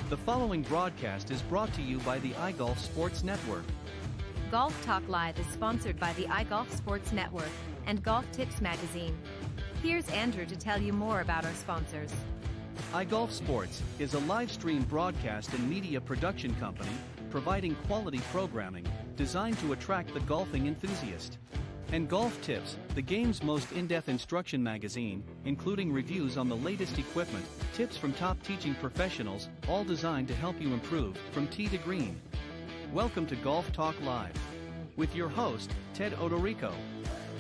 The following broadcast is brought to you by the iGolf Sports Network. Golf Talk Live is sponsored by the iGolf Sports Network and Golf Tips Magazine. Here's Andrew to tell you more about our sponsors. iGolf Sports is a live stream broadcast and media production company providing quality programming designed to attract the golfing enthusiast. And Golf Tips, the game's most in-depth instruction magazine, including reviews on the latest equipment, tips from top teaching professionals, all designed to help you improve from tee to green. Welcome to Golf Talk Live with your host, Ted Odorico.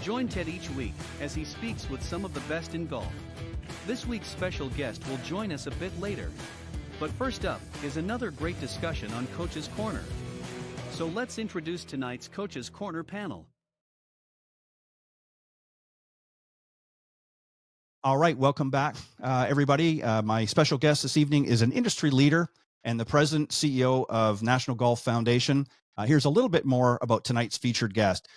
Join Ted each week as he speaks with some of the best in golf. This week's special guest will join us a bit later. But first up is another great discussion on Coach's Corner. So let's introduce tonight's Coach's Corner panel. All right, welcome back, everybody. My special guest this evening is an industry leader and the president CEO of National Golf Foundation. Here's a little bit more about tonight's featured guest.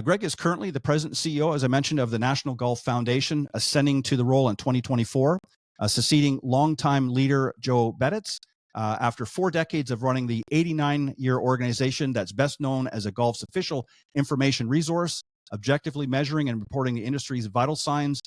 Greg is currently the president and CEO, as I mentioned, of the National Golf Foundation, ascending to the role in 2024, succeeding longtime leader Joe Betitz. After 4 decades of running the 89-year organization that's best known as a golf's official information resource, objectively measuring and reporting the industry's vital signs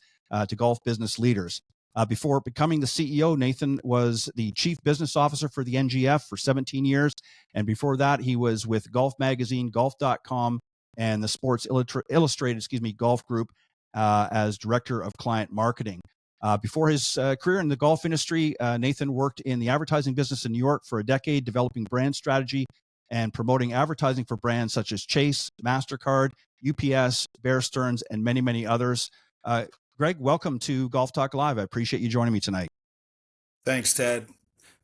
to golf business leaders. Before becoming the CEO, Nathan was the chief business officer for the NGF for 17 years. And before that, he was with Golf Magazine, Golf.com, and the Sports Illustrated, Golf Group as director of client marketing. Before his career in the golf industry, Nathan worked in the advertising business in New York for a decade, developing brand strategy and promoting advertising for brands such as Chase, MasterCard, UPS, Bear Stearns, and many, many others. Greg, welcome to Golf Talk Live. I appreciate you joining me tonight. Thanks, Ted.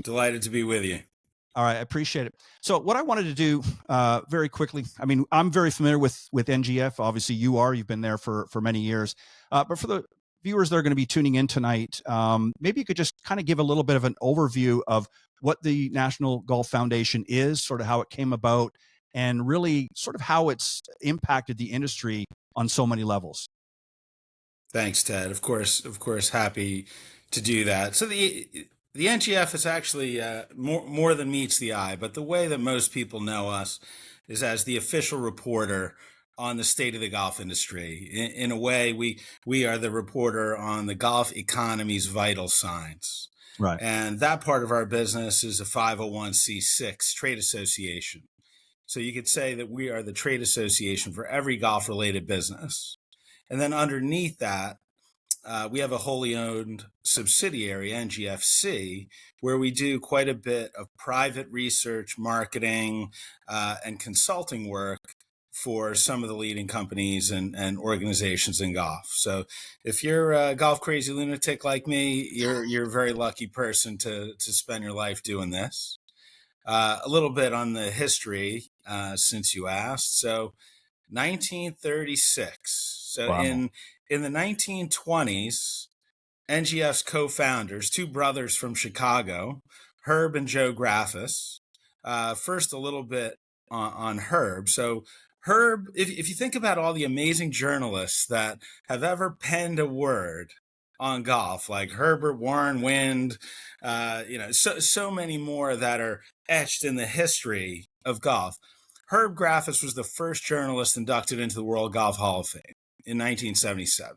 Delighted to be with you. All right, I appreciate it. So what I wanted to do very quickly, I mean, I'm very familiar with NGF. Obviously, you've been there for many years. But for the viewers that are going to be tuning in tonight, maybe you could just kind of give a little bit of an overview of what the National Golf Foundation is, sort of how it came about, and really sort of how it's impacted the industry on so many levels. Thanks, Ted. Of course, happy to do that. So the NGF is actually more than meets the eye, but the way that most people know us is as the official reporter on the state of the golf industry. In a way, we are the reporter on the golf economy's vital signs. Right. And that part of our business is a 501c6 trade association. So you could say that we are the trade association for every golf-related business. And then underneath that, we have a wholly owned subsidiary, NGFC, where we do quite a bit of private research, marketing, and consulting work for some of the leading companies and organizations in golf. So if you're a golf crazy lunatic like me, you're a very lucky person to spend your life doing this. A little bit on the history, since you asked. So 1936. So Wow. in the 1920s, NGF's co-founders, two brothers from Chicago, Herb and Joe Graffis. First, a little bit on Herb. So Herb, if you think about all the amazing journalists that have ever penned a word on golf, like Herbert Warren Wind, so many more that are etched in the history of golf. Herb Graffis was the first journalist inducted into the World Golf Hall of Fame in 1977,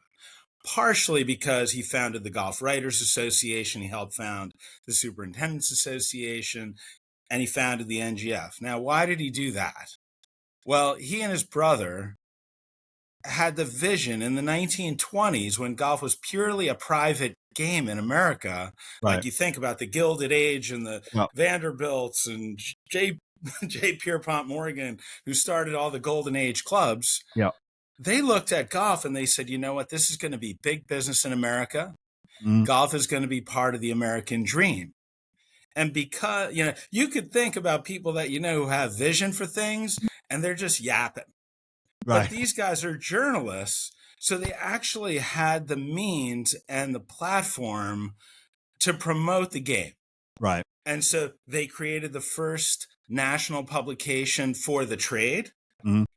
partially because he founded the Golf Writers Association, he helped found the Superintendents Association, and he founded the NGF. Now, why did he do that? Well, he and his brother had the vision in the 1920s when golf was purely a private game in America. Right. Like you think about the Gilded Age and the Vanderbilts and J. Pierpont Morgan, who started all the Golden Age clubs. Yeah. They looked at golf and they said, you know what, this is going to be big business in America. Golf is going to be part of the American dream. And because, you could think about people that, who have vision for things and they're just yapping. Right. But these guys are journalists. So they actually had the means and the platform to promote the game. Right. And so they created the first national publication for the trade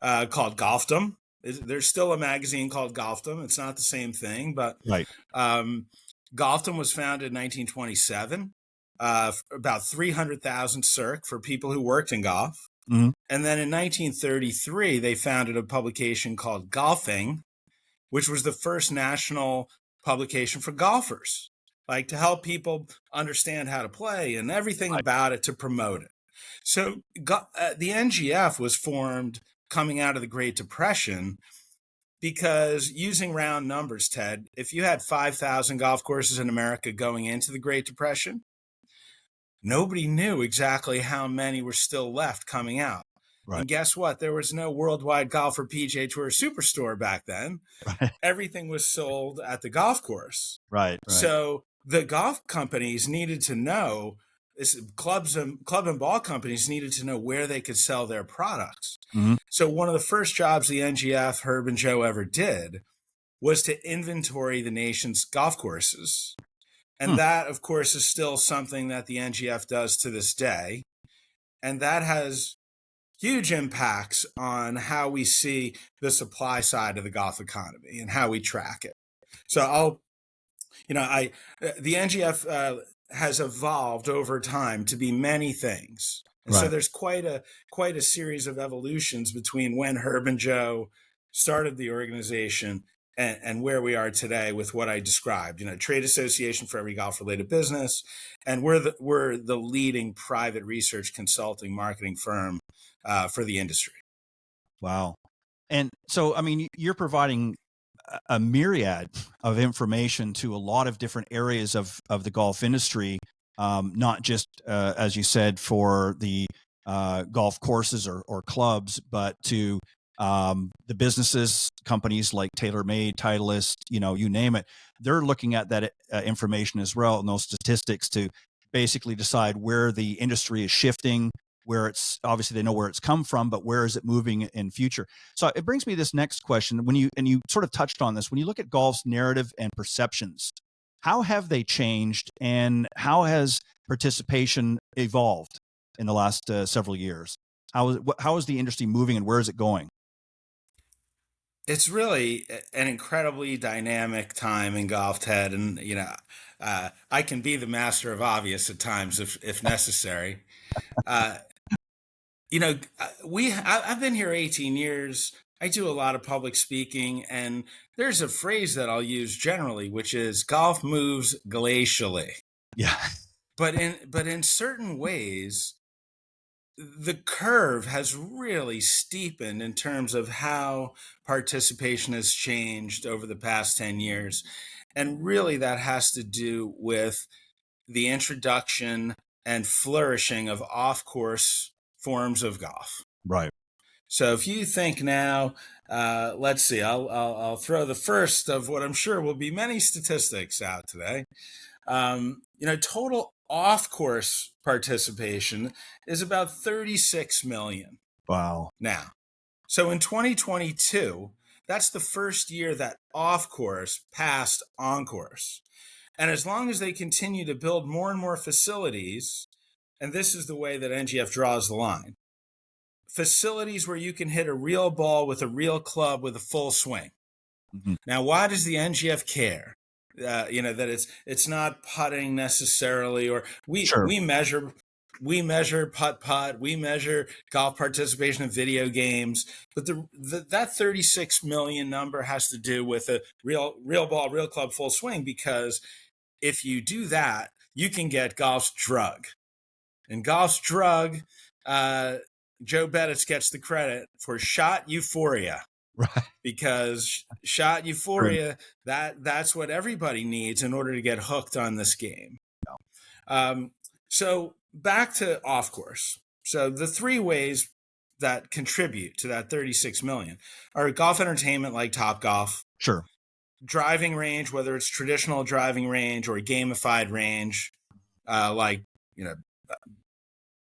called Golfdom. There's still a magazine called Golfdom. It's not the same thing, but right. Golfdom was founded in 1927. about 300,000 circ for people who worked in golf. Mm-hmm. And then in 1933, they founded a publication called Golfing, which was the first national publication for golfers, like to help people understand how to play and everything about it to promote it. So the NGF was formed coming out of the Great Depression because, using round numbers, Ted, if you had 5,000 golf courses in America going into the Great Depression, nobody knew exactly how many were still left coming out. Right. And guess what? There was no Worldwide Golf or PGA Tour Superstore back then. Right. Everything was sold at the golf course. Right. So the golf companies needed to know, club and ball companies needed to know where they could sell their products. Mm-hmm. So one of the first jobs the NGF, Herb and Joe ever did was to inventory the nation's golf courses. And that, of course, is still something that the NGF does to this day. And that has huge impacts on how we see the supply side of the golf economy and how we track it. So the NGF has evolved over time to be many things. And so there's quite a series of evolutions between when Herb and Joe started the organization and where we are today with what I described, trade association for every golf related business. And we're the leading private research consulting marketing firm for the industry. Wow. And so, I mean, you're providing a myriad of information to a lot of different areas of the golf industry, not just, as you said, for the golf courses or clubs, but to the businesses, companies like TaylorMade, Titleist, you name it. They're looking at that information as well, and those statistics to basically decide where the industry is shifting, where it's obviously they know where it's come from, but where is it moving in future? So it brings me to this next question. When you sort of touched on this, when you look at golf's narrative and perceptions, how have they changed, and how has participation evolved in the last several years? How is the industry moving, and where is it going? It's really an incredibly dynamic time in golf, Ted, and I can be the master of obvious at times if necessary. I've been here 18 years. I do a lot of public speaking, and there's a phrase that I'll use generally, which is golf moves glacially. Yeah. But in certain ways, the curve has really steepened in terms of how participation has changed over the past 10 years. And really that has to do with the introduction and flourishing of off-course forms of golf. Right. So if you think now, let's see, I'll throw the first of what I'm sure will be many statistics out today. Total off-course participation is about 36 million. Wow. Now, so in 2022, that's the first year that off-course passed on-course. And as long as they continue to build more and more facilities, and this is the way that NGF draws the line, facilities where you can hit a real ball with a real club with a full swing. Mm-hmm. Now, why does the NGF care? That it's not putting necessarily, or we measure putt, we measure golf participation in video games, but that 36 million number has to do with a real ball, real club, full swing, because if you do that, you can get golf's drug. And golf's drug, Joe Bettis gets the credit for shot euphoria. Right. Because shot euphoria, that's what everybody needs in order to get hooked on this game. So back to off course. So the three ways that contribute to that 36 million are golf entertainment like Topgolf. Sure. Driving range, whether it's traditional driving range or gamified range, like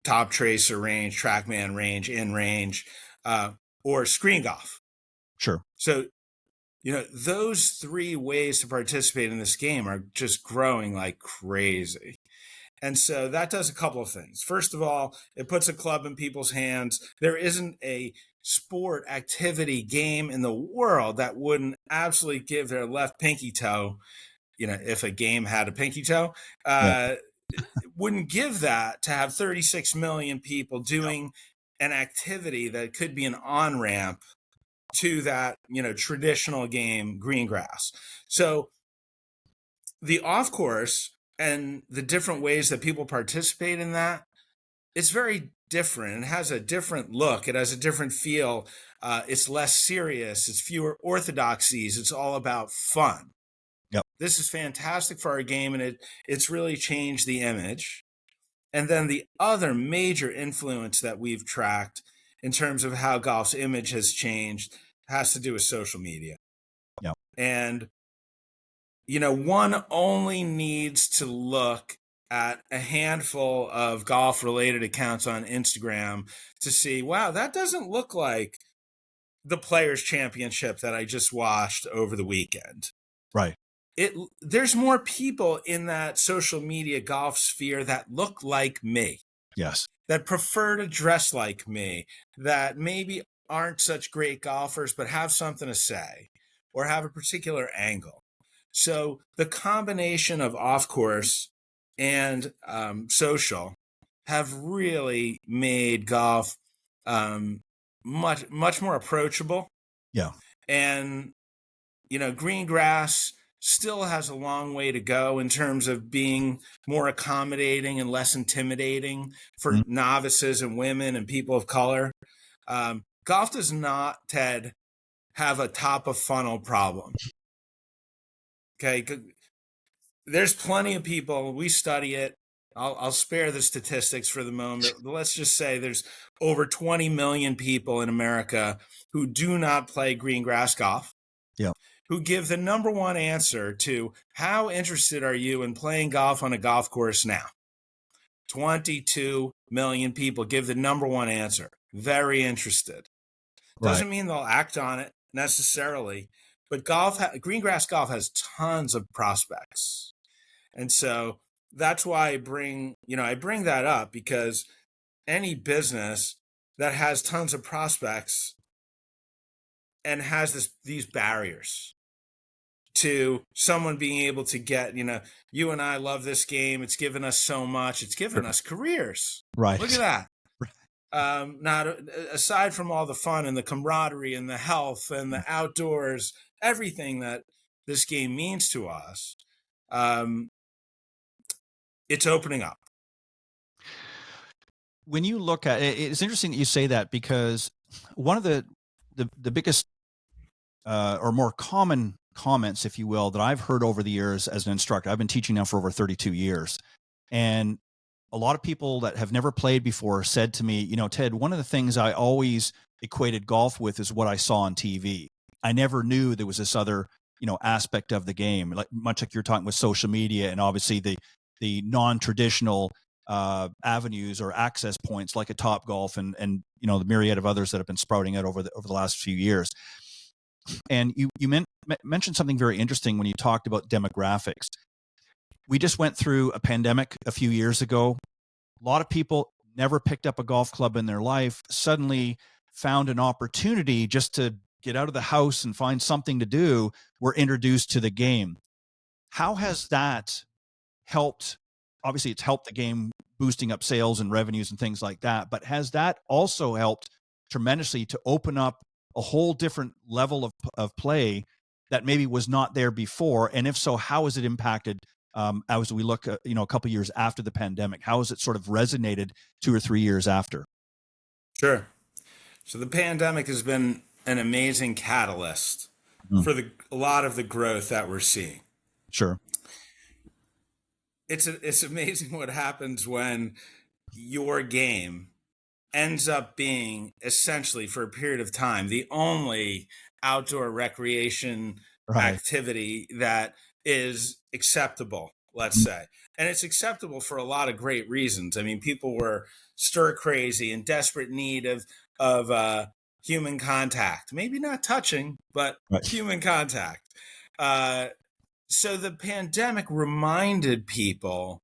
Top Tracer range, TrackMan range, in range, or screen golf. Sure. So, those three ways to participate in this game are just growing like crazy. And so that does a couple of things. First of all, it puts a club in people's hands. There isn't a sport, activity, game in the world that wouldn't absolutely give their left pinky toe, if a game had a pinky toe, wouldn't give that to have 36 million people doing an activity that could be an on-ramp to that, traditional game, green grass. So the off course and the different ways that people participate in that, it's very different. It has a different look. It has a different feel. It's less serious. It's fewer orthodoxies. It's all about fun. Yep. This is fantastic for our game, and it's really changed the image. And then the other major influence that we've tracked in terms of how golf's image has changed has to do with social media. Yep. And, one only needs to look at a handful of golf-related accounts on Instagram to see, wow, that doesn't look like the Players' Championship that I just watched over the weekend. Right. There's more people in that social media golf sphere that look like me. Yes. That prefer to dress like me, that maybe aren't such great golfers, but have something to say or have a particular angle. So the combination of off course and social have really made golf much more approachable. Yeah. And, green grass still has a long way to go in terms of being more accommodating and less intimidating for novices and women and people of color. Golf does not, Ted, have a top of funnel problem. Okay. There's plenty of people, we study it. I'll spare the statistics for the moment. But let's just say there's over 20 million people in America who do not play green grass golf. Yeah. Who give the number one answer to how interested are you in playing golf on a golf course now? 22 million people give the number one answer. Very interested. Doesn't mean they'll act on it necessarily, but green grass golf has tons of prospects. And so that's why I bring that up, because any business that has tons of prospects and has these barriers to someone being able to get, you and I love this game. It's given us so much. It's given us careers. Right. Look at that. Not aside from all the fun and the camaraderie and the health and the outdoors, everything that this game means to us, it's opening up. When you look at it, it's interesting that you say that, because one of the biggest or more common comments, if you will, that I've heard over the years as an instructor, I've been teaching now for over 32 years. And a lot of people that have never played before said to me, Ted, one of the things I always equated golf with is what I saw on TV. I never knew there was this other, aspect of the game, much like you're talking with social media and obviously the non-traditional avenues or access points like a Topgolf and the myriad of others that have been sprouting out over the last few years. And you mentioned something very interesting when you talked about demographics. We just went through a pandemic a few years ago. A lot of people never picked up a golf club in their life, suddenly found an opportunity just to get out of the house and find something to do, were introduced to the game. How has that helped? Obviously, it's helped the game, boosting up sales and revenues and things like that. But has that also helped tremendously to open up a whole different level of play that maybe was not there before? And if so, how has it impacted as we look, a couple of years after the pandemic? How has it sort of resonated 2 or 3 years after? Sure. So the pandemic has been an amazing catalyst for a lot of the growth that we're seeing. Sure. It's amazing what happens when your game ends up being essentially, for a period of time, the only outdoor recreation activity that is acceptable, let's say. And it's acceptable for a lot of great reasons. I mean, people were stir crazy, in desperate need of human contact. Maybe not touching, but human contact. So the pandemic reminded people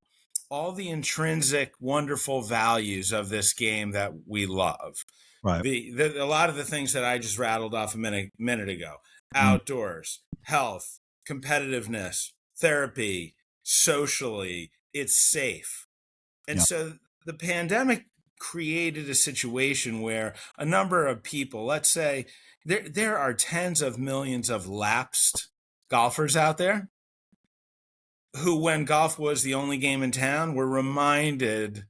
all the intrinsic, wonderful values of this game that we love. Right. A lot of the things that I just rattled off a minute ago: outdoors, health, competitiveness, therapy, socially, it's safe. And Yeah. so the pandemic created a situation where a number of people, let's say there are tens of millions of lapsed golfers out there who, when golf was the only game in town, were reminded,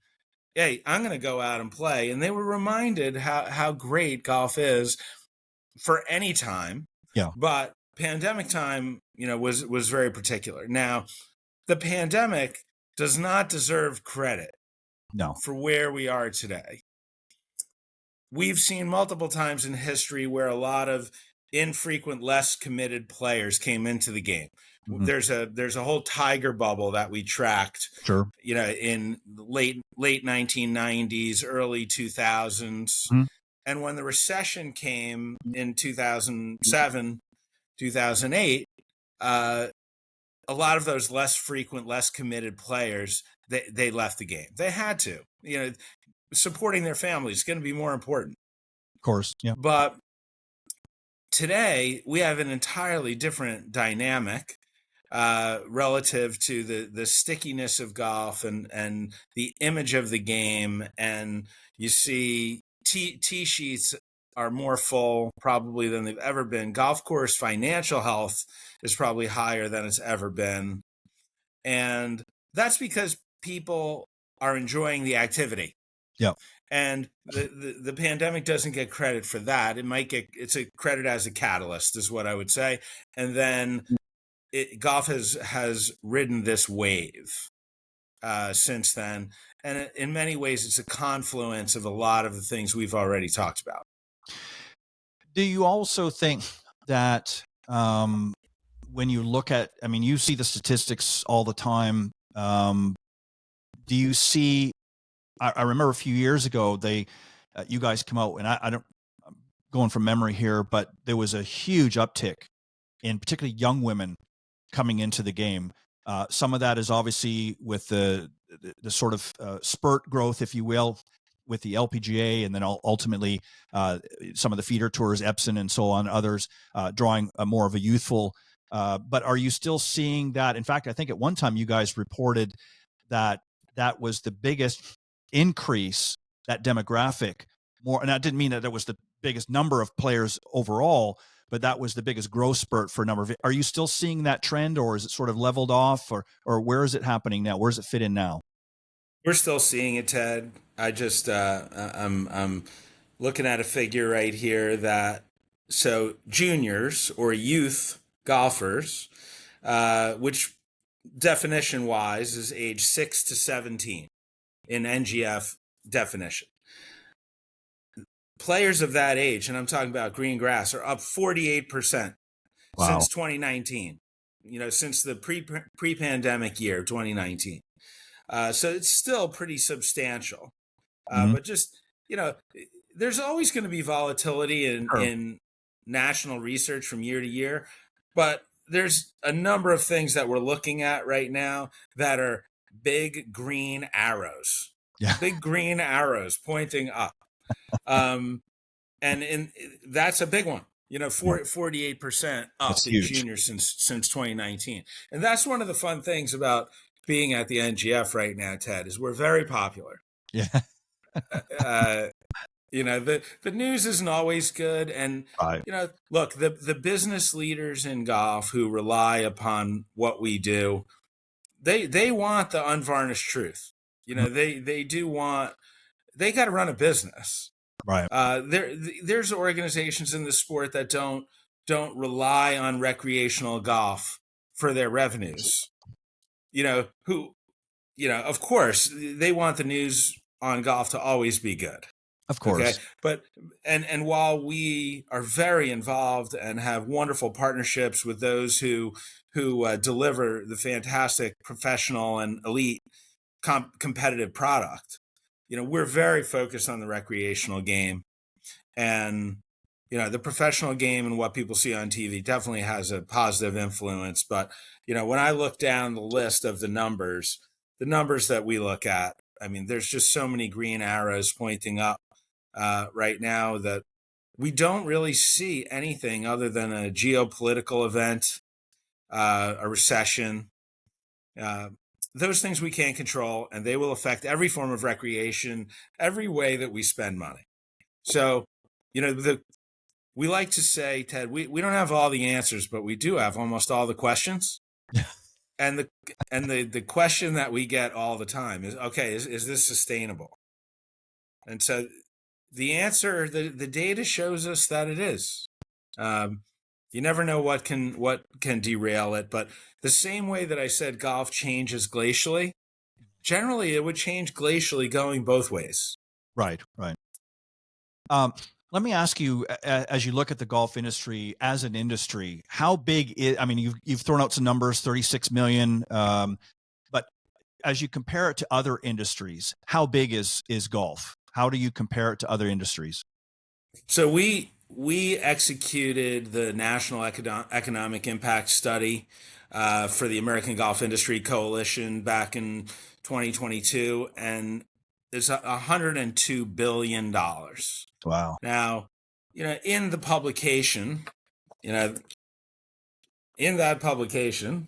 hey, I'm going to go out and play. And they were reminded how great golf is for any time. Yeah. But pandemic time, was very particular. Now, the pandemic does not deserve credit No. for where we are today. We've seen multiple times in history where a lot of infrequent, less committed players came into the game. Mhm. There's a whole Tiger bubble that we tracked, Sure. in late 1990s, early 2000s. Mhm. And when the recession came in 2007, 2008, a lot of those less frequent, less committed players, they left the game. They had to. Supporting their families is going to be more important. Of course. Yeah. But today, we have an entirely different dynamic relative to the stickiness of golf and the image of the game. And you see tee sheets are more full probably than they've ever been. Golf course financial health is probably higher than it's ever been. And that's because people are enjoying the activity. Yeah. And the pandemic doesn't get credit for that. It's a credit as a catalyst is what I would say. And then golf has ridden this wave since then. And in many ways, it's a confluence of a lot of the things we've already talked about. Do you also think that when you look at, I mean, you see the statistics all the time. Do you see, I remember a few years ago, you guys come out, and I don't, I'm going from memory here, but there was a huge uptick in particularly young women coming into the game. Some of that is obviously with the sort of spurt growth, if you will, with the LPGA, and then ultimately some of the feeder tours, Epson and so on, others drawing more of a youthful. But are you still seeing that? In fact, I think at one time you guys reported that was the biggest increase, that demographic more, and that didn't mean that it was the biggest number of players overall, but that was the biggest growth spurt for a number of. Are you still seeing that trend, or is it sort of leveled off, or where is it happening now? Where does it fit in now? We're still seeing it, Ted. I just I'm looking at a figure right here so juniors or youth golfers, which definition wise is age 6 to 17 in NGF definition. Players of that age, and I'm talking about green grass, are up 48% since 2019. Since the pre-pandemic year, 2019. So it's still pretty substantial. But just, there's always going to be volatility in national research from year to year. But there's a number of things that we're looking at right now that are big green arrows. Yeah. Big green arrows pointing up. And that's a big one. 48% up That's in huge. juniors since 2019. And that's one of the fun things about being at the NGF right now, Ted, is we're very popular. Yeah. The news isn't always good. And, Right. Look, the business leaders in golf who rely upon what we do, they want the unvarnished truth. They got to run a business. Right. There's organizations in the sport that don't rely on recreational golf for their revenues. Of course, they want the news on golf to always be good. Of course. Okay? But and while we are very involved and have wonderful partnerships with those who deliver the fantastic professional and elite competitive product, we're very focused on the recreational game. And the professional game and what people see on TV definitely has a positive influence. But when I look down the list of the numbers that we look at, I mean, there's just so many green arrows pointing up right now that we don't really see anything other than a geopolitical event, a recession, those things we can't control, and they will affect every form of recreation, every way that we spend money. So, we like to say, Ted, we don't have all the answers, but we do have almost all the questions. And the question that we get all the time is, okay, is this sustainable? And so the answer, the data shows us that it is. You never know what can derail it, but the same way that I said golf changes glacially, generally it would change glacially going both ways. Right. Let me ask you, as you look at the golf industry as an industry, how big is, I mean, you've thrown out some numbers, 36 million, but as you compare it to other industries, how big is golf? How do you compare it to other industries? So we executed the National Economic Impact Study for the American Golf Industry Coalition back in 2022, and it's $102 billion. Wow. Now, in the publication, in that publication,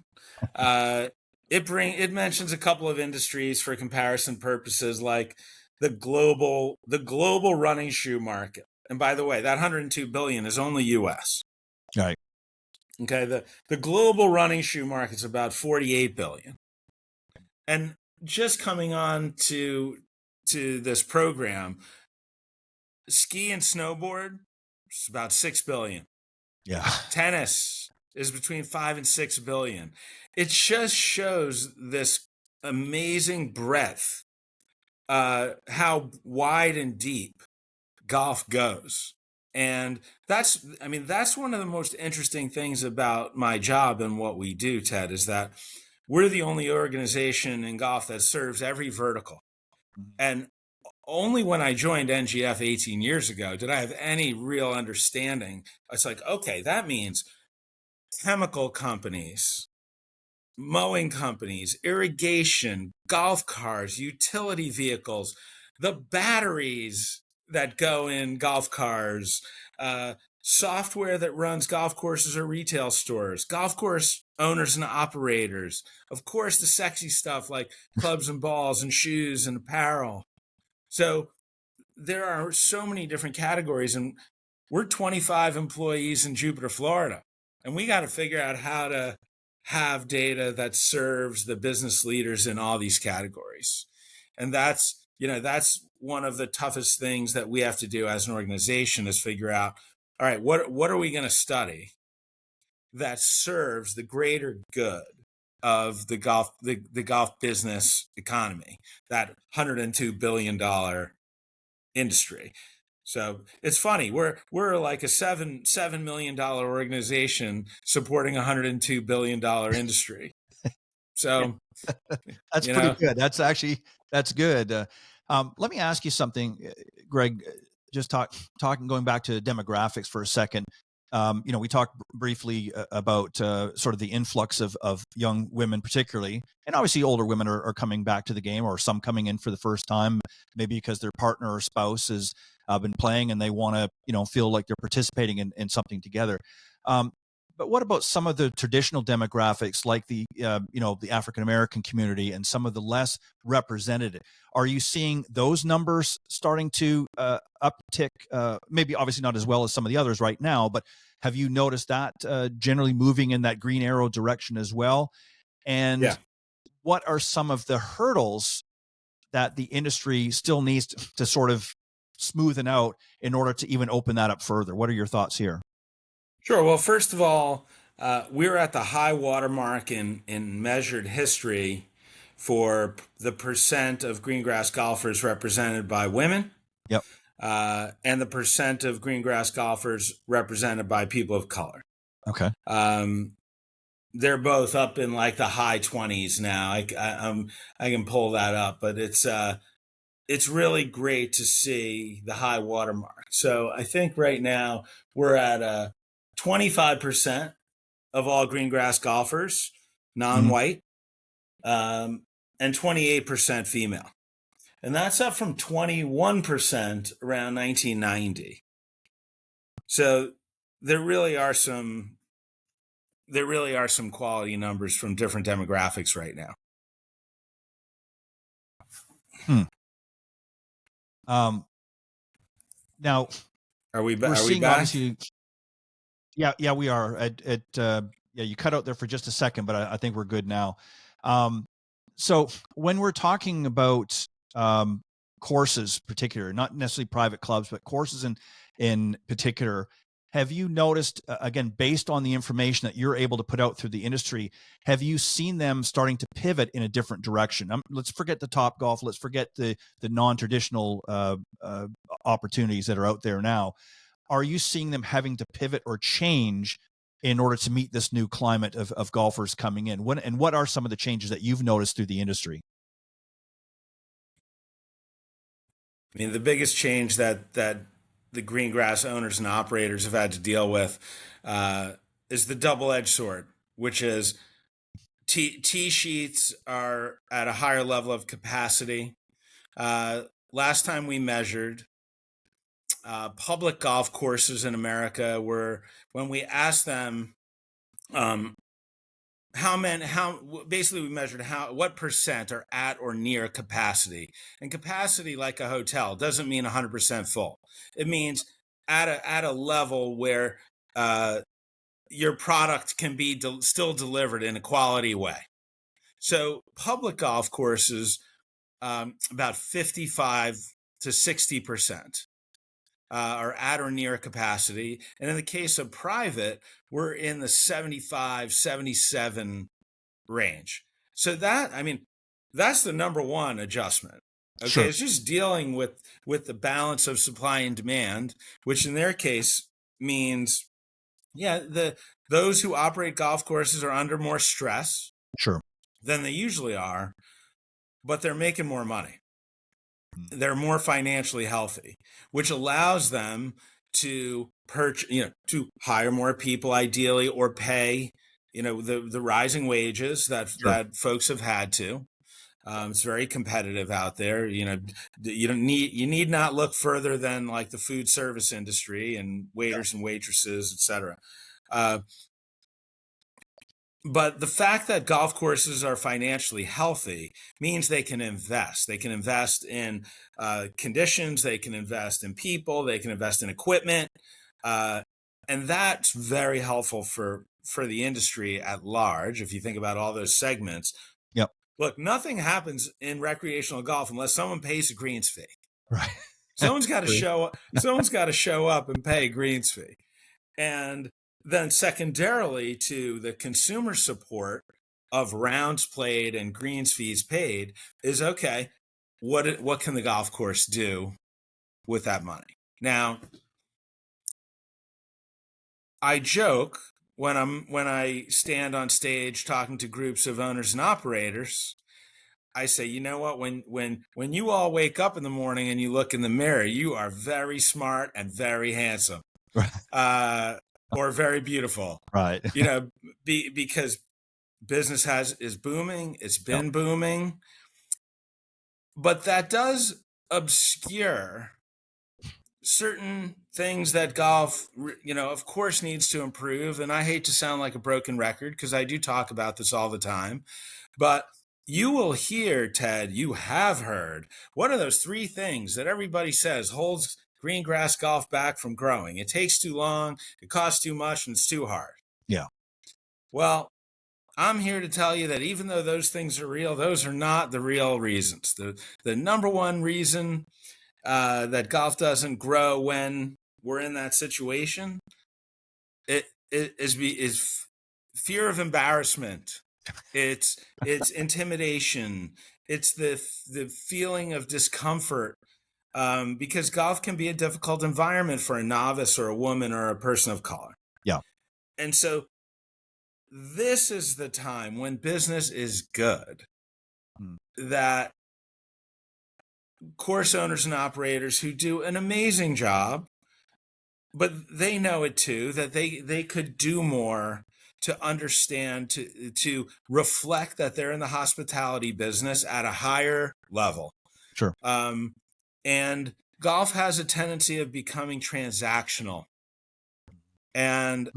it mentions a couple of industries for comparison purposes, like the global running shoe market. And by the way, that 102 billion is only US. Right. Okay, the global running shoe market is about 48 billion. And just coming on to this program, ski and snowboard is about 6 billion. Yeah. Tennis is between 5 and 6 billion. It just shows this amazing breadth, how wide and deep golf goes. And that's one of the most interesting things about my job and what we do, Ted, is that we're the only organization in golf that serves every vertical. And only when I joined NGF 18 years ago did I have any real understanding. It's like, okay, that means chemical companies, mowing companies, irrigation, golf cars, utility vehicles, the batteries that go in golf cars, software that runs golf courses or retail stores, golf course owners and operators, of course, the sexy stuff like clubs and balls and shoes and apparel. So there are so many different categories, and we're 25 employees in Jupiter, Florida, and we got to figure out how to have data that serves the business leaders in all these categories. And that's one of the toughest things that we have to do as an organization, is figure out, all right, what are we going to study that serves the greater good of the golf business economy, that $102 billion industry. So it's funny, we're like a $7 million organization supporting $102 billion Yeah. industry. So That's pretty good. That's good. Let me ask you something, Greg. Just going back to demographics for a second. We talked briefly about sort of the influx of young women, particularly, and obviously older women are coming back to the game, or some coming in for the first time, maybe because their partner or spouse has been playing and they want to, feel like they're participating in something together. But what about some of the traditional demographics, like the African American community and some of the less represented? Are you seeing those numbers starting to uptick? Maybe obviously not as well as some of the others right now, but have you noticed that generally moving in that green arrow direction as well? And what are some of the hurdles that the industry still needs to sort of smoothen out in order to even open that up further? What are your thoughts here? Sure. Well, first of all, we're at the high watermark in measured history for the percent of greengrass golfers represented by women. Yep. And the percent of greengrass golfers represented by people of color. Okay. They're both up in like the high 20s now. I can pull that up, but it's really great to see the high watermark. So I think right now we're at 25% of all greengrass golfers, non-white, and 28% female. And that's up from 21% around 1990. So there really are some quality numbers from different demographics right now. Hmm. Now we're seeing back? obviously. Yeah, we are. Yeah, you cut out there for just a second, but I think we're good now. So when we're talking about courses, particular, not necessarily private clubs, but courses in particular, have you noticed, again, based on the information that you're able to put out through the industry, have you seen them starting to pivot in a different direction? Let's forget the Topgolf. Let's forget the non-traditional opportunities that are out there now. Are you seeing them having to pivot or change in order to meet this new climate of golfers coming in? What are some of the changes that you've noticed through the industry? I mean, the biggest change that the green grass owners and operators have had to deal with is the double-edged sword, which is tee sheets are at a higher level of capacity. Last time we measured, public golf courses in America were, when we asked them basically we measured what percent are at or near capacity. And capacity, like a hotel, doesn't mean 100% full. It means at a level where your product can be still delivered in a quality way. So public golf courses, about 55 to 60% are at or near capacity. And in the case of private, we're in the 75, 77 range. So that's the number one adjustment. Okay. Sure. It's just dealing with the balance of supply and demand, which in their case means, those who operate golf courses are under more stress. Sure. Than they usually are, but they're making more money. They're more financially healthy, which allows them to to hire more people ideally, or pay, the rising wages that folks have had to. It's very competitive out there. You need not look further than like the food service industry and waiters and waitresses, etc. But the fact that golf courses are financially healthy means they can invest. They can invest in conditions. They can invest in people. They can invest in equipment. And that's very helpful for the industry at large. If you think about all those segments. Yep. Look, nothing happens in recreational golf unless someone pays a greens fee. Right. Someone's got to show up. Someone's got to show up and pay a greens fee. And then secondarily to the consumer support of rounds played and greens fees paid is, okay, what can the golf course do with that money? Now, I joke when I stand on stage talking to groups of owners and operators, I say, you know what, when you all wake up in the morning and you look in the mirror, you are very smart and very handsome. Or very beautiful, right? Because business is booming. It's been booming, but that does obscure certain things that golf, of course, needs to improve. And I hate to sound like a broken record because I do talk about this all the time, but you will hear, Ted, you have heard, what are those three things that everybody says holds green grass golf back from growing? It takes too long, it costs too much, and it's too hard. Yeah. Well, I'm here to tell you that even though those things are real, those are not the real reasons. The number one reason that golf doesn't grow when we're in that situation is fear of embarrassment. It's intimidation. It's the feeling of discomfort. Because golf can be a difficult environment for a novice or a woman or a person of color. Yeah. And so this is the time when business is good, that course owners and operators who do an amazing job, but they know it too, that they could do more to understand, to reflect that they're in the hospitality business at a higher level. Sure. And golf has a tendency of becoming transactional. And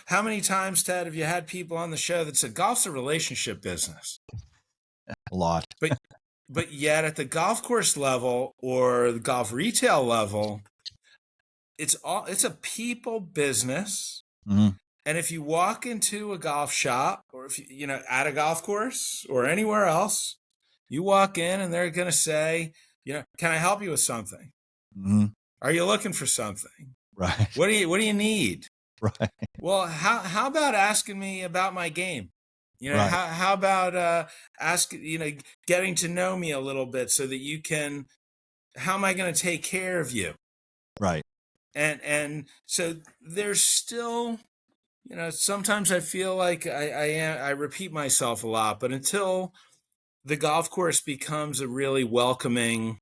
how many times, Ted, have you had people on the show that said golf's a relationship business? A lot. But yet at the golf course level or the golf retail level, it's a people business. Mm-hmm. And if you walk into a golf shop, or if at a golf course or anywhere else, you walk in and they're going to say, can I help you with something? Mm-hmm. Are you looking for something? Right. What do you need? Right. Well, how about asking me about my game? Right. How about getting to know me a little bit so that you can, how am I going to take care of you? Right. And so there's still, sometimes I feel like I repeat myself a lot, but until the golf course becomes a really welcoming,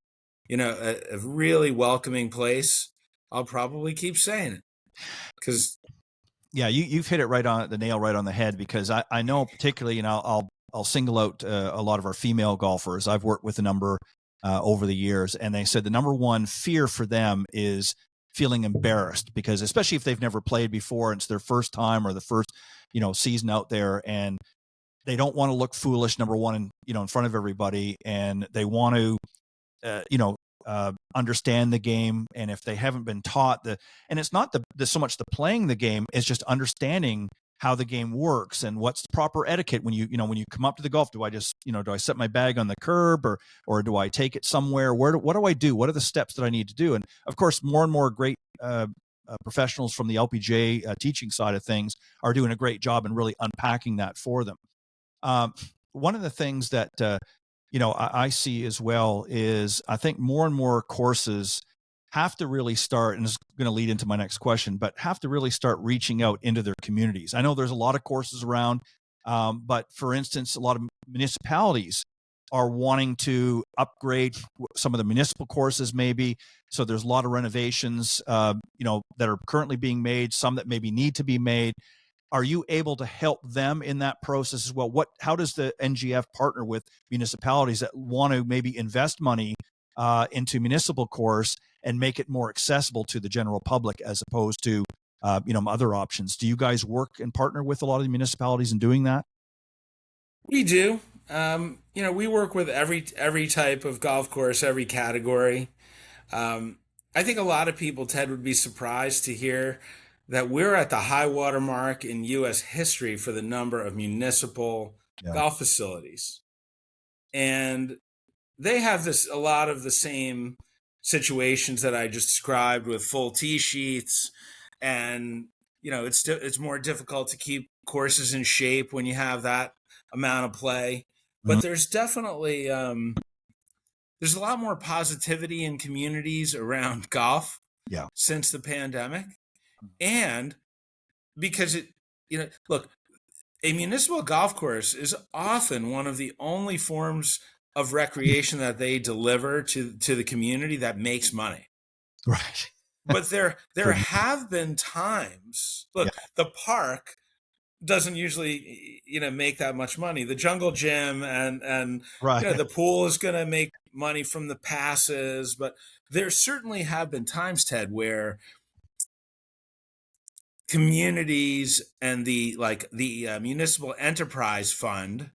a really welcoming place, I'll probably keep saying it. Because yeah, you've hit it right on the nail, right on the head, because I know particularly, I'll single out a lot of our female golfers. I've worked with a number over the years, and they said the number one fear for them is feeling embarrassed, because especially if they've never played before and it's their first time or the first, season out there, and they don't want to look foolish, number one, in front of everybody, and they want to, understand the game. And if they haven't been taught and it's not so much the playing the game, it's just understanding how the game works and what's the proper etiquette when when you come up to the golf. Do I just, do I set my bag on the curb, or do I take it somewhere? What do I do? What are the steps that I need to do? And of course, more and more great professionals from the LPGA teaching side of things are doing a great job in really unpacking that for them. One of the things that, I see as well is I think more and more courses have to really start, and this is going to lead into my next question, but have to really start reaching out into their communities. I know there's a lot of courses around, but for instance, a lot of municipalities are wanting to upgrade some of the municipal courses maybe. So there's a lot of renovations, that are currently being made, some that maybe need to be made. Are you able to help them in that process as well? How does the NGF partner with municipalities that want to maybe invest money into municipal course and make it more accessible to the general public as opposed to, other options? Do you guys work and partner with a lot of the municipalities in doing that? we do. We work with every type of golf course, every category. I think a lot of people, Ted, would be surprised to hear that we're at the high water mark in U.S. history for the number of municipal golf facilities. And they have a lot of the same situations that I just described with full tee sheets. And, it's more difficult to keep courses in shape when you have that amount of play. But there's definitely, there's a lot more positivity in communities around golf since the pandemic. And because look, a municipal golf course is often one of the only forms of recreation that they deliver to the community that makes money. Right. But there have been times, look, the park doesn't usually, make that much money. The jungle gym and right. the pool is going to make money from the passes. But there certainly have been times, Ted, where communities and the municipal enterprise fund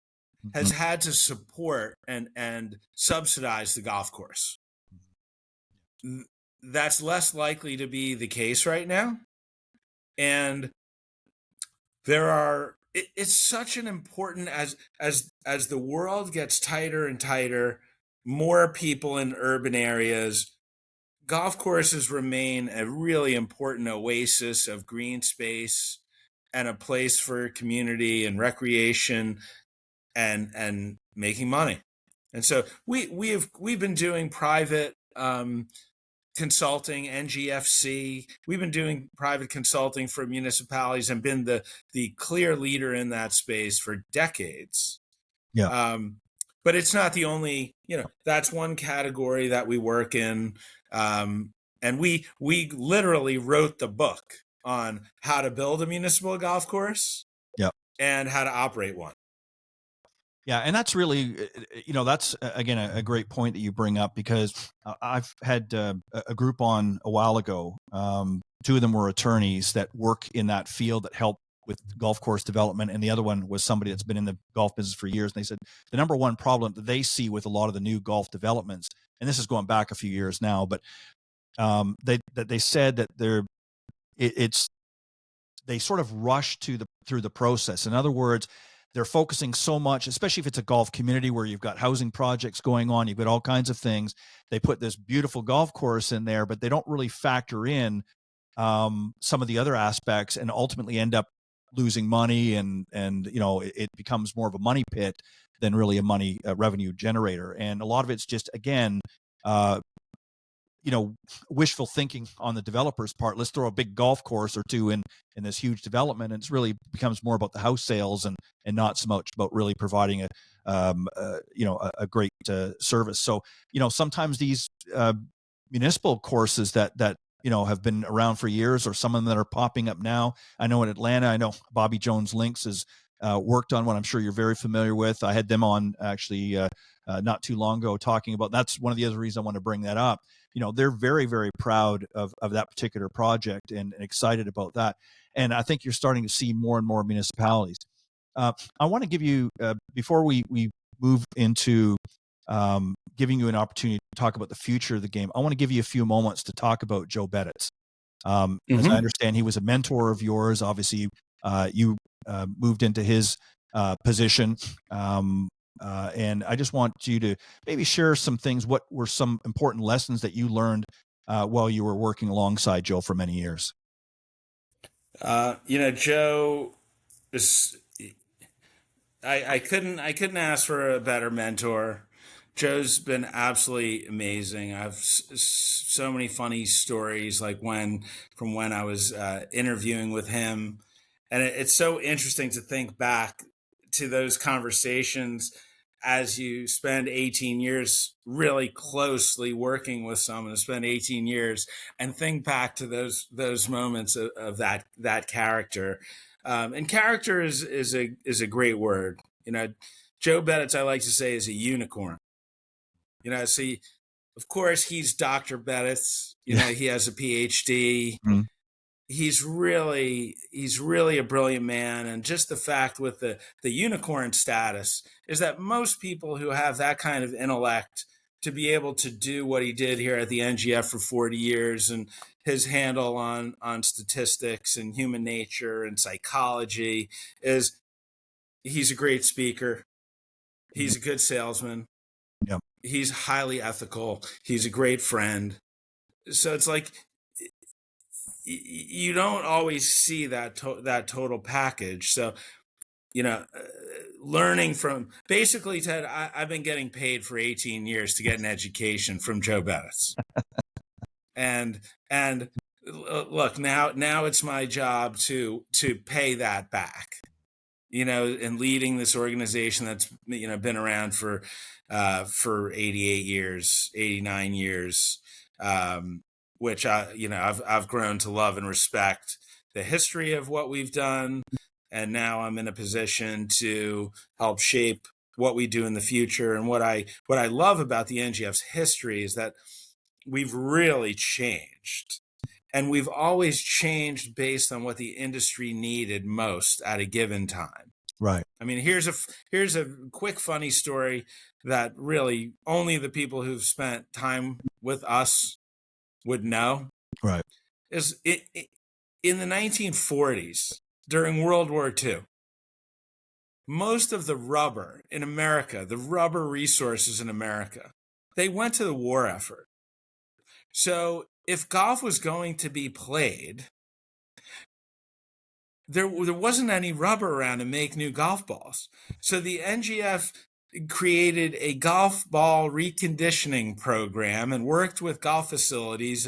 has had to support and subsidize the golf course. That's less likely to be the case right now. And it's such an important, as the world gets tighter and tighter, more people in urban areas, golf courses remain a really important oasis of green space and a place for community and recreation and making money. And so we've been doing private consulting, NGFC. We've been doing private consulting for municipalities and been the clear leader in that space for decades. Yeah. But it's not the only, that's one category that we work in. And we literally wrote the book on how to build a municipal golf course and how to operate one. Yeah. And that's really, that's again, a great point that you bring up, because I've had a group on a while ago. Two of them were attorneys that work in that field that help with golf course development, and the other one was somebody that's been in the golf business for years. And they said the number one problem that they see with a lot of the new golf developments, and this is going back a few years now, but they said that they sort of rush through the process. In other words, they're focusing so much, especially if it's a golf community where you've got housing projects going on, you've got all kinds of things. They put this beautiful golf course in there, but they don't really factor in some of the other aspects, and ultimately end up losing money, and it becomes more of a money pit than really a revenue generator. And a lot of it's just, again, wishful thinking on the developer's part. Let's throw a big golf course or two in this huge development, and it's really becomes more about the house sales and not so much about really providing a great service. So sometimes these municipal courses that have been around for years, or some of them that are popping up now. I know in Atlanta, I know Bobby Jones Links has worked on one I'm sure you're very familiar with. I had them on actually not too long ago talking about, that's one of the other reasons I want to bring that up. They're very, very proud of that particular project and excited about that. And I think you're starting to see more and more municipalities. I want to give you, before we move into giving you an opportunity to talk about the future of the game, I want to give you a few moments to talk about Joe Bettis. As I understand, he was a mentor of yours. Obviously, you moved into his position. And I just want you to maybe share some things. What were some important lessons that you learned while you were working alongside Joe for many years? Joe is, I couldn't ask for a better mentor. Joe's been absolutely amazing. I've so many funny stories, like from when I was interviewing with him. And it's so interesting to think back to those conversations as you spend 18 years really closely working with someone, to spend 18 years and think back to those moments of that character. And character is a great word. Joe Bettis, I like to say, is a unicorn. See, of course, he's Dr. Bettis. He has a PhD. Mm-hmm. He's really a brilliant man. And just the fact with the unicorn status is that most people who have that kind of intellect to be able to do what he did here at the NGF for 40 years, and his handle on statistics and human nature and psychology, is he's a great speaker. He's a good salesman. Yep. He's highly ethical. He's a great friend. So it's like, you don't always see that total package. So, learning from, basically, Ted, I've been getting paid for 18 years to get an education from Joe Bettis. and look, now it's my job to pay that back. And leading this organization that's been around for 88 years, 89 years, which I've grown to love and respect the history of what we've done, and now I'm in a position to help shape what we do in the future. And what I love about the NGF's history is that we've really changed. And we've always changed based on what the industry needed most at a given time. Right. I mean, here's a quick funny story that really only the people who've spent time with us would know. Right. Is it in the 1940s, during World War II, most of the rubber in America, the rubber resources in America, they went to the war effort. So if golf was going to be played, there wasn't any rubber around to make new golf balls. So the NGF created a golf ball reconditioning program and worked with golf facilities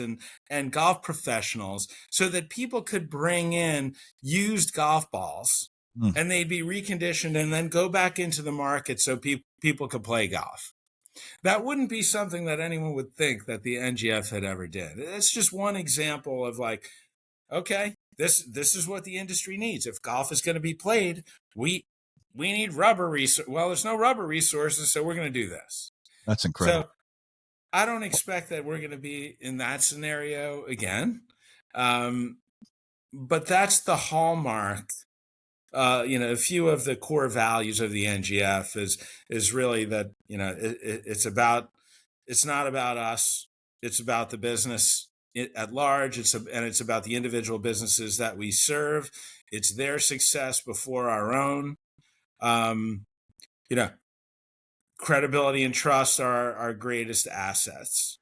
and golf professionals so that people could bring in used golf balls and they'd be reconditioned and then go back into the market so people could play golf. That wouldn't be something that anyone would think that the NGF had ever did. It's just one example of, like, okay, this is what the industry needs. If golf is going to be played, we need rubber resources. Well, there's no rubber resources, so we're going to do this. That's incredible. So I don't expect that we're going to be in that scenario again. But that's the hallmark a few of the core values of the NGF is really that, it's not about us. It's about the business at large. It's about the individual businesses that we serve. It's their success before our own. Um, Credibility and trust are our greatest assets.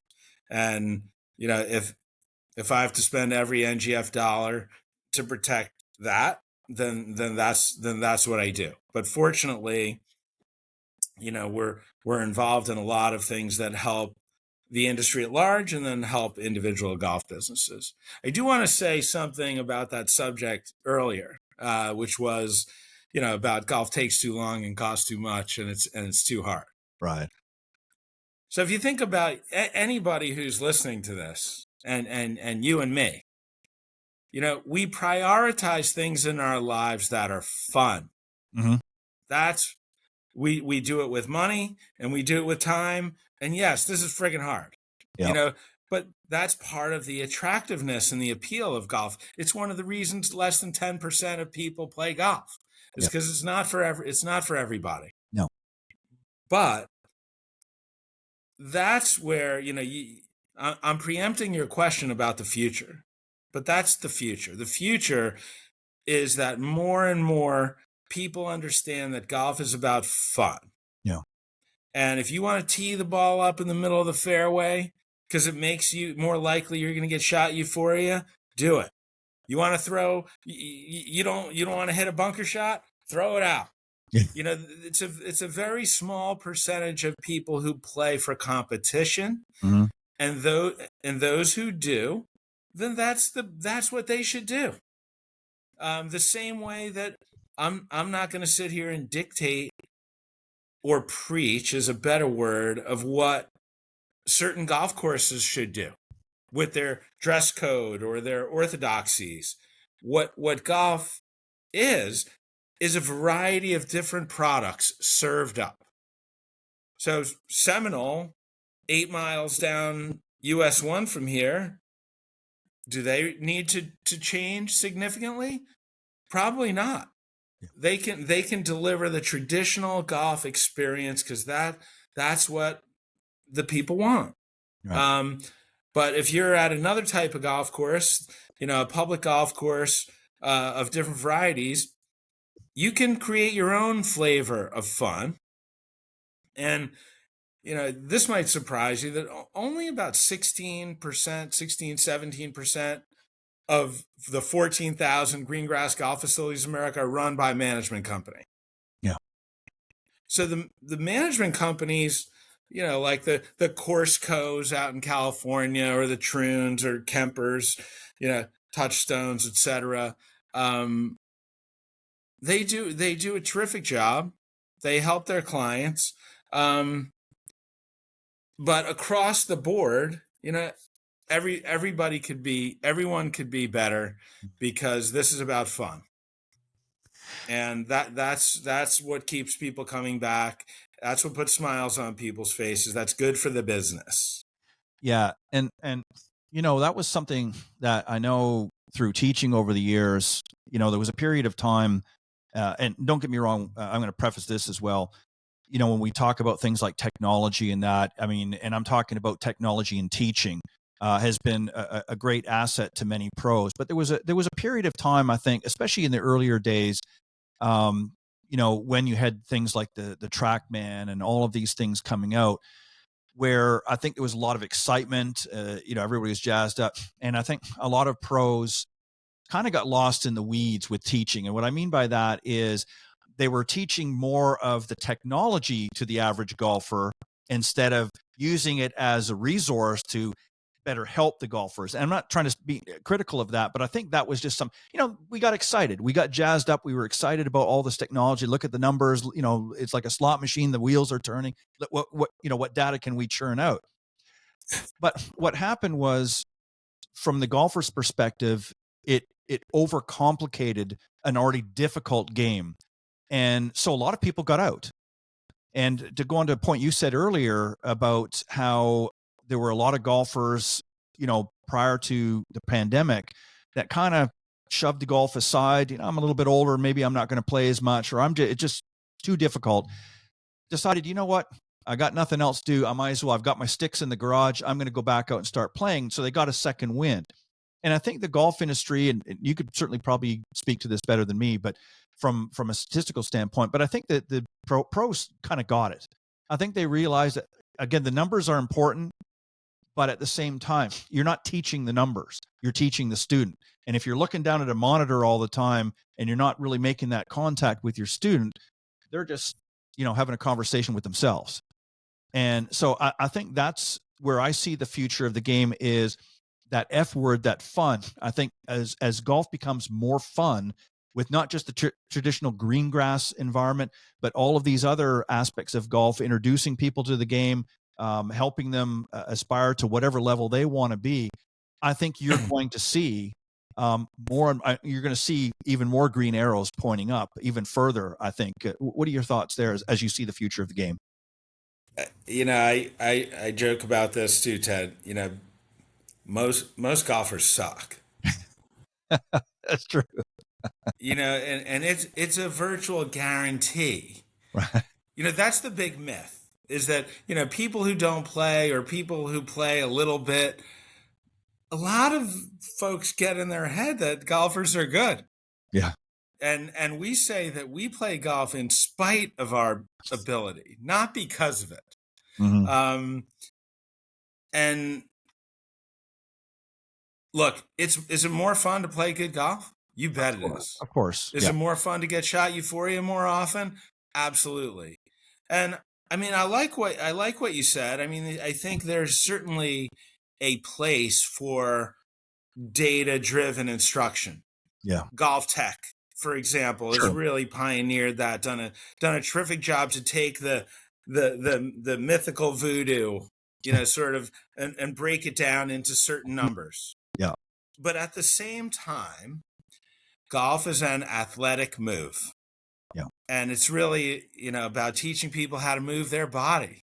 And, if I have to spend every NGF dollar to protect that, then that's what I do. But fortunately, we're involved in a lot of things that help the industry at large and then help individual golf businesses. I do want to say something about that subject earlier, which was, about golf takes too long and costs too much and it's too hard. Right. So if you think about anybody who's listening to this and you and me, we prioritize things in our lives that are fun. Mm-hmm. We do it with money and we do it with time. And yes, this is friggin' hard, Yep. But that's part of the attractiveness and the appeal of golf. It's one of the reasons less than 10% of people play golf. It's Yep. because it's not for everybody. No. But that's where, I'm preempting your question about the future, but that's the future. The future is that more and more people understand that golf is about fun. Yeah. And if you want to tee the ball up in the middle of the fairway because it makes you more likely you're going to get shot euphoria, do it. You want to throw, you don't want to hit a bunker shot, throw it out. Yeah. It's a very small percentage of people who play for competition, Mm-hmm. and those who do, then that's what they should do. The same way that I'm not going to sit here and dictate or preach is a better word of what certain golf courses should do with their dress code or their orthodoxies. What golf is a variety of different products served up. So Seminole, 8 miles down US 1 from here, do they need to change significantly? Probably not. They can deliver the traditional golf experience because that's what the people want. Right. But if you're at another type of golf course, a public golf course of different varieties, you can create your own flavor of fun. And, this might surprise you that only about 16%, 17% of the 14,000 green grass golf facilities in America are run by a management company. Yeah. So the management companies, like the Course Co's out in California or the Troons or Kempers, Touchstones, etc. They do a terrific job. They help their clients. But across the board, everyone could be better because this is about fun. And that's what keeps people coming back. That's what puts smiles on people's faces. That's good for the business. Yeah. And that was something that I know through teaching over the years. There was a period of time, and don't get me wrong, I'm going to preface this as well. When we talk about things like technology and that, and I'm talking about technology in teaching, has been a great asset to many pros. But there was a period of time, I think, especially in the earlier days, when you had things like the TrackMan and all of these things coming out, where I think there was a lot of excitement. Everybody was jazzed up, and I think a lot of pros kind of got lost in the weeds with teaching. And what I mean by that is they were teaching more of the technology to the average golfer instead of using it as a resource to better help the golfers. And I'm not trying to be critical of that, but I think that was just we got excited. We got jazzed up. We were excited about all this technology. Look at the numbers. It's like a slot machine. The wheels are turning. What data can we churn out? But what happened was, from the golfer's perspective, it overcomplicated an already difficult game. And so a lot of people got out. And to go on to a point you said earlier about how there were a lot of golfers, prior to the pandemic that kind of shoved the golf aside. I'm a little bit older. Maybe I'm not going to play as much, or it's just too difficult. Decided, you know what? I got nothing else to do. I might as well. I've got my sticks in the garage. I'm going to go back out and start playing. So they got a second wind. And I think the golf industry, and you could certainly probably speak to this better than me, but from a statistical standpoint, but I think that the pros kind of got it. I think they realized that, again, the numbers are important, but at the same time, you're not teaching the numbers. You're teaching the student. And if you're looking down at a monitor all the time and you're not really making that contact with your student, they're just, having a conversation with themselves. And so I think that's where I see the future of the game is that F word, that fun. I think as golf becomes more fun with not just the traditional green grass environment, but all of these other aspects of golf, introducing people to the game, helping them aspire to whatever level they want to be, I think you're going to see more. You're going to see even more green arrows pointing up even further, I think. What are your thoughts there as you see the future of the game? I joke about this too, Ted. Most golfers suck. That's true. And it's a virtual guarantee. Right. That's the big myth, is that, people who don't play or people who play a little bit, a lot of folks get in their head that golfers are good. Yeah. And we say that we play golf in spite of our ability, not because of it. Mm-hmm. And look, is it more fun to play good golf? You bet it is. Of course. Is it more fun to get shot euphoria more often? Absolutely. And I like what you said. I think there's certainly a place for data-driven instruction. Yeah. Golf Tech, for example, has really pioneered that, done a terrific job to take the mythical voodoo, sort of, and break it down into certain numbers. Yeah. But at the same time, golf is an athletic move. Yeah. And it's really, about teaching people how to move their body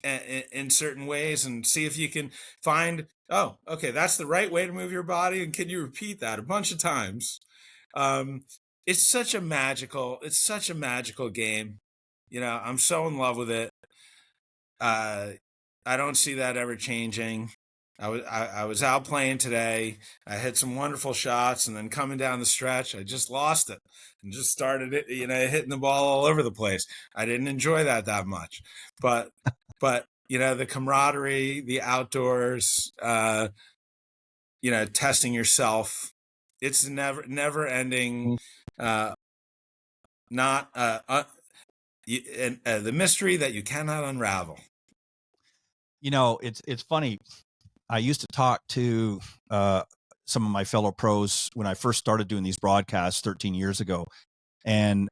in certain ways, and see if you can find, oh, okay, that's the right way to move your body. And can you repeat that a bunch of times? It's such a magical game. I'm so in love with it. I don't see that ever changing. I was out playing today. I hit some wonderful shots, and then coming down the stretch, I just lost it and just started it, hitting the ball all over the place. I didn't enjoy that much, but the camaraderie, the outdoors, testing yourself, it's never ending. The mystery that you cannot unravel. It's funny. I used to talk to some of my fellow pros when I first started doing these broadcasts 13 years ago. And,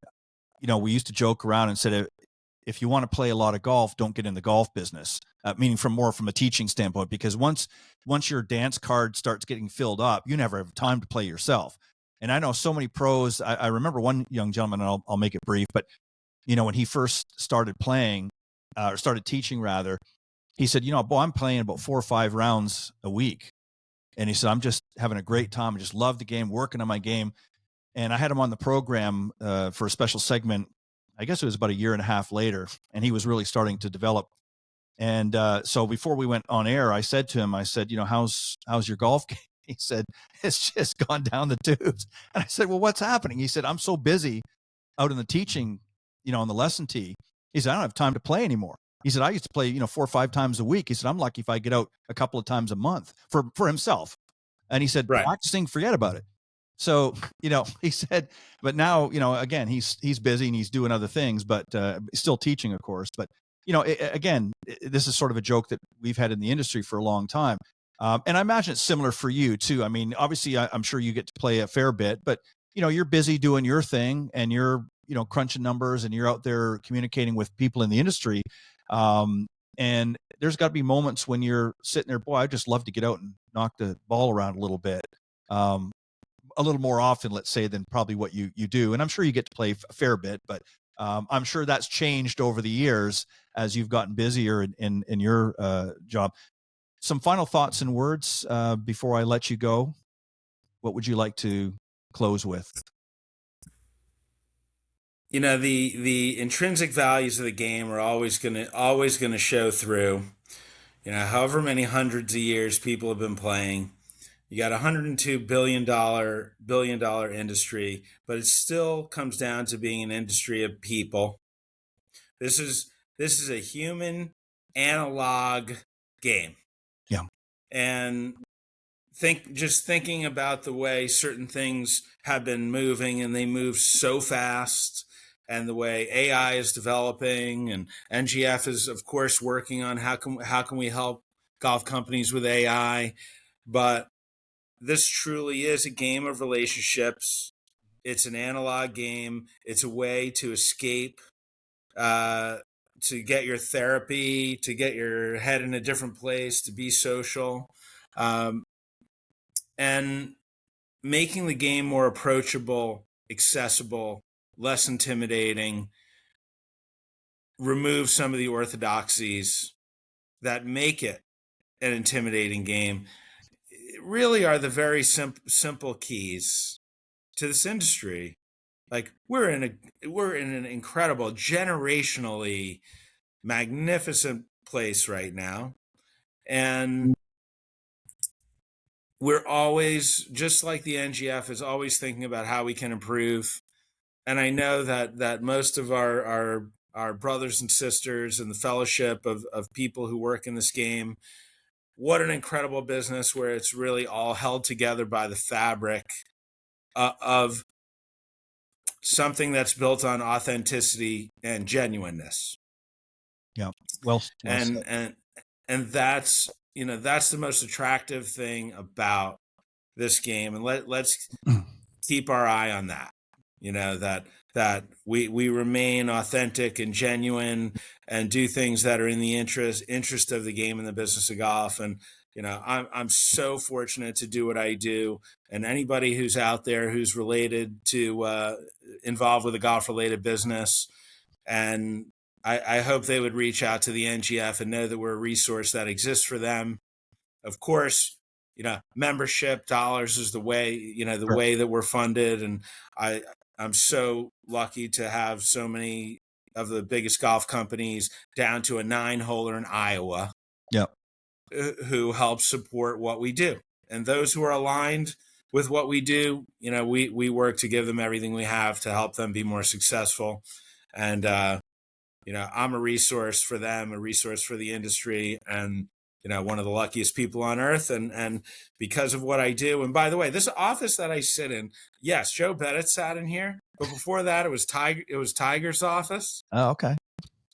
we used to joke around and said, if you want to play a lot of golf, don't get in the golf business, meaning from a teaching standpoint, because once your dance card starts getting filled up, you never have time to play yourself. And I know so many pros. I remember one young gentleman, and I'll make it brief, but, when he first started playing or started teaching rather, he said, I'm playing about 4 or 5 rounds a week. And he said, I'm just having a great time. I just love the game, working on my game. And I had him on the program for a special segment. I guess it was about 1.5 years later, and he was really starting to develop. And so before we went on air, I said to him, how's your golf game? He said, it's just gone down the tubes. And I said, well, what's happening? He said, I'm so busy out in the teaching, on the lesson tee. He said, I don't have time to play anymore. He said, I used to play, 4 or 5 times a week. He said, I'm lucky if I get out a couple of times a month for himself. And he said, practicing, forget about it. So, he said, but now, again, he's busy and he's doing other things, but still teaching, of course. But, again, this is sort of a joke that we've had in the industry for a long time. And I imagine it's similar for you too. Obviously I'm sure you get to play a fair bit, but, you're busy doing your thing, and you're, crunching numbers, and you're out there communicating with people in the industry. And there's got to be moments when you're sitting there, boy, I'd just love to get out and knock the ball around a little bit, a little more often, let's say, than probably what you do. And I'm sure you get to play a fair bit, but I'm sure that's changed over the years as you've gotten busier in your job. Some final thoughts and words before I let you go. what would you like to close with? You know, the intrinsic values of the game are always gonna show through. You know, however many hundreds of years people have been playing, you got a $102 billion industry, but it still comes down to being an industry of people. This is a human analog game. Yeah. And thinking about the way certain things have been moving, and they move so fast, and the way AI is developing, and NGF is of course working on how can we help golf companies with AI. But this truly is a game of relationships. It's an analog game. It's a way to escape, to get your therapy, to get your head in a different place, to be social, um, and making the game more approachable, accessible, less intimidating, remove some of the orthodoxies that make it an intimidating game, really are the very simple keys to this industry. Like, we're in an incredible, generationally magnificent place right now, and we're always, just like the NGF is always thinking about how we can improve. And I know that most of our brothers and sisters and the fellowship of people who work in this game, what an incredible business where it's really all held together by the fabric of something that's built on authenticity and genuineness. Yeah. Well and said. and that's, that's the most attractive thing about this game. And let's keep our eye on that. That we remain authentic and genuine, and do things that are in the interest of the game and the business of golf. And I'm so fortunate to do what I do. And anybody who's out there who's related to involved with a golf related business, and I hope they would reach out to the NGF and know that we're a resource that exists for them. Of course, membership dollars is the way, the Sure. way that we're funded. And I'm so lucky to have so many of the biggest golf companies, down to a 9-holer in Iowa, Yeah. who help support what we do. And those who are aligned with what we do, we work to give them everything we have to help them be more successful. And, I'm a resource for them, a resource for the industry, and one of the luckiest people on earth. And because of what I do. And by the way, this office that I sit in, yes, Joe Bennett sat in here, but before that it was Tiger's office. Oh, okay.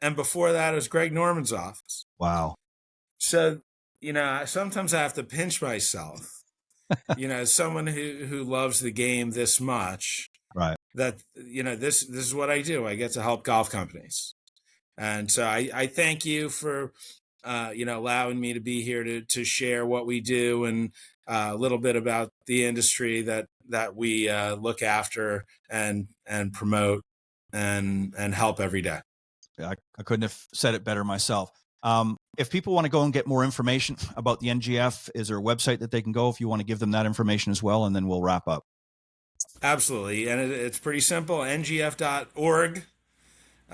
And before that it was Greg Norman's office. Wow. So, sometimes I have to pinch myself, as someone who loves the game this much, Right. that, this is what I do. I get to help golf companies. And so I thank you for, allowing me to be here to share what we do, and a little bit about the industry that we look after and promote and help every day. I couldn't have said it better myself. If people want to go and get more information about the NGF, is there a website that they can go if you want to give them that information as well? And then we'll wrap up. Absolutely. And it's pretty simple. ngf.org.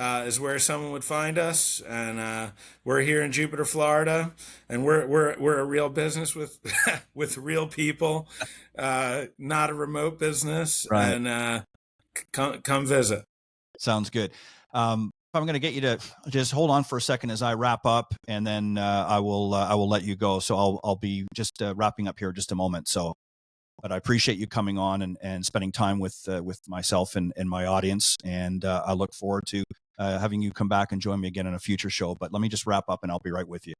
Is where someone would find us, and we're here in Jupiter, Florida, and we're a real business with with real people, not a remote business. Right. And come visit. Sounds good. I'm going to get you to just hold on for a second as I wrap up, and then I will let you go. So I'll be just wrapping up here in just a moment. So. But I appreciate you coming on and spending time with myself and my audience. And I look forward to having you come back and join me again in a future show. But let me just wrap up and I'll be right with you.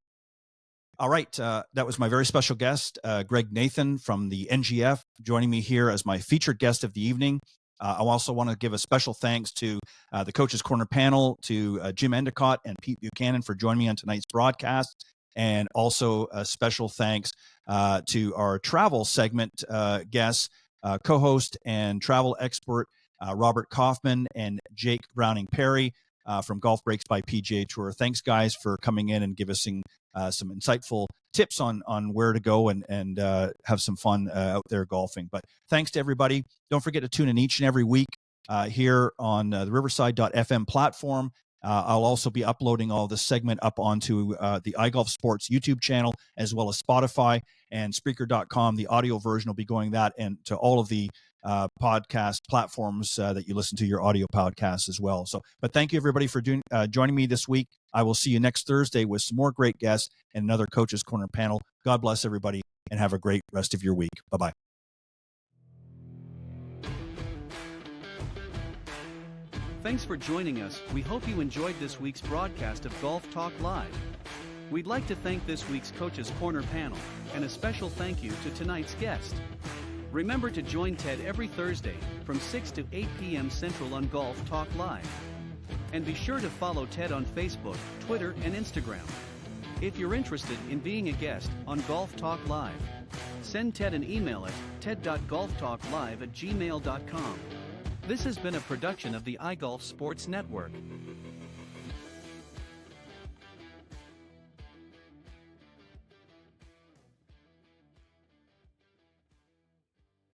All right. That was my very special guest, Greg Nathan from the NGF, joining me here as my featured guest of the evening. I also want to give a special thanks to the Coach's Corner panel, to Jim Endicott and Pete Buchanan for joining me on tonight's broadcast. And also a special thanks to our travel segment guests, co-host and travel expert Robert Kaufman and Jake Browning Perry from Golf Breaks by PGA Tour. Thanks, guys, for coming in and some insightful tips on where to go and have some fun out there golfing. But thanks to everybody. Don't forget to tune in each and every week here on the Riverside.fm platform. I'll also be uploading all this segment up onto the iGolf Sports YouTube channel, as well as Spotify and Spreaker.com. The audio version will be going that and to all of the podcast platforms that you listen to your audio podcasts as well. So, but thank you everybody for joining me this week. I will see you next Thursday with some more great guests and another Coach's Corner panel. God bless everybody and have a great rest of your week. Bye-bye. Thanks for joining us. We hope you enjoyed this week's broadcast of Golf Talk Live. We'd like to thank this week's Coach's Corner panel, and a special thank you to tonight's guest. Remember to join Ted every Thursday from 6 to 8 p.m. Central on Golf Talk Live. And be sure to follow Ted on Facebook, Twitter, and Instagram. If you're interested in being a guest on Golf Talk Live, send Ted an email at ted.golftalklive@gmail.com. This has been a production of the iGolf Sports Network.